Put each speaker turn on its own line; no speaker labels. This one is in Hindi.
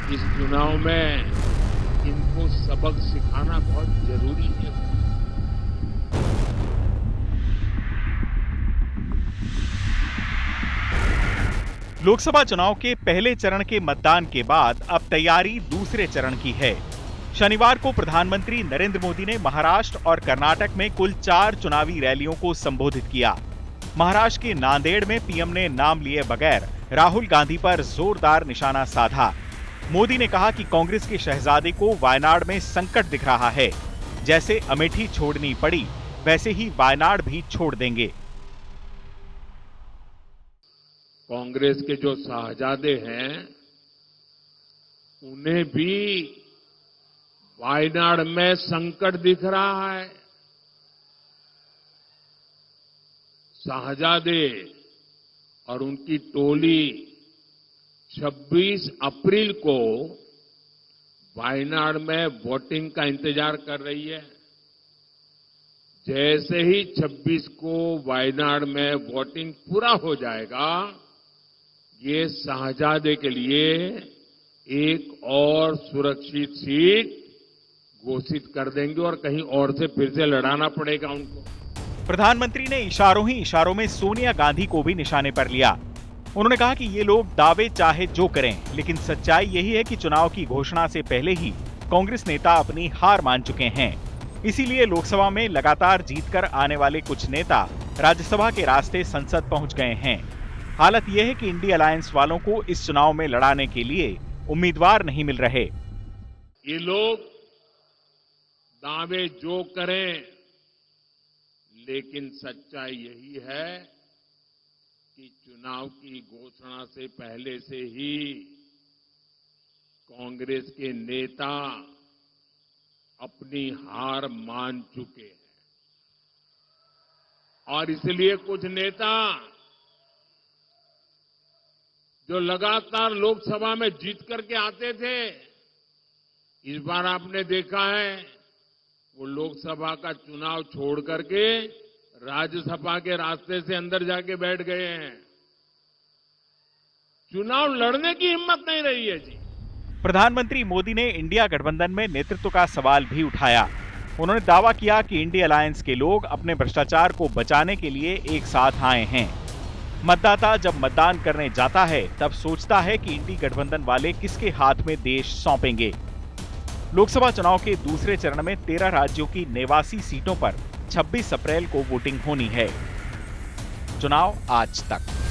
इस चुनाव में इनको सबक सिखाना बहुत जरूरी है।
लोकसभा चुनाव के पहले चरण के मतदान के बाद अब तैयारी दूसरे चरण की है। शनिवार को प्रधानमंत्री नरेंद्र मोदी ने महाराष्ट्र और कर्नाटक में कुल 4 चुनावी रैलियों को संबोधित किया। महाराष्ट्र के नांदेड़ में पीएम ने नाम लिए बगैर राहुल गांधी पर जोरदार निशाना साधा। मोदी ने कहा कि कांग्रेस के शहजादे को वायनाड में संकट दिख रहा है। जैसे अमेठी छोड़नी पड़ी, वैसे ही वायनाड भी छोड़ देंगे।
कांग्रेस के जो शहजादे हैं, उन्हें भी वायनाड में संकट दिख रहा है। शहजादे और उनकी टोली 26 अप्रैल को वायनाड में वोटिंग का इंतजार कर रही है। जैसे ही 26 को वायनाड में वोटिंग पूरा हो जाएगा, ये शहजादे के लिए एक और सुरक्षित सीट घोषित कर देंगे और कहीं और से फिर से लड़ाना पड़ेगा उनको।
प्रधानमंत्री ने इशारों ही इशारों में सोनिया गांधी को भी निशाने पर लिया। उन्होंने कहा कि ये लोग दावे चाहे जो करें, लेकिन सच्चाई यही है कि चुनाव की घोषणा से पहले ही कांग्रेस नेता अपनी हार मान चुके हैं। इसीलिए लोकसभा में लगातार जीतकर आने वाले कुछ नेता राज्यसभा के रास्ते संसद पहुंच गए हैं। हालत यह है कि इंडी अलायंस वालों को इस चुनाव में लड़ाने के लिए उम्मीदवार नहीं मिल रहे।
ये लोग दावे जो करें, लेकिन सच्चाई यही है कि चुनाव की घोषणा से पहले से ही कांग्रेस के नेता अपनी हार मान चुके हैं और इसलिए कुछ नेता जो लगातार लोकसभा में जीत करके आते थे, इस बार आपने देखा है वो लोकसभा का चुनाव छोड़ करके राज्यसभा के रास्ते से अंदर जाके बैठ गए हैं। चुनाव लड़ने की हिम्मत नहीं रही है जी।
प्रधानमंत्री मोदी ने इंडिया गठबंधन में नेतृत्व का सवाल भी उठाया। उन्होंने दावा किया कि इंडी अलायंस के लोग अपने भ्रष्टाचार को बचाने के लिए एक साथ आए हैं। मतदाता जब मतदान करने जाता है, तब सोचता है कि इंडी गठबंधन वाले किसके हाथ में देश सौंपेंगे। लोकसभा चुनाव के दूसरे चरण में 13 राज्यों की 89 सीटों पर 26 अप्रैल को वोटिंग होनी है। चुनाव आज तक।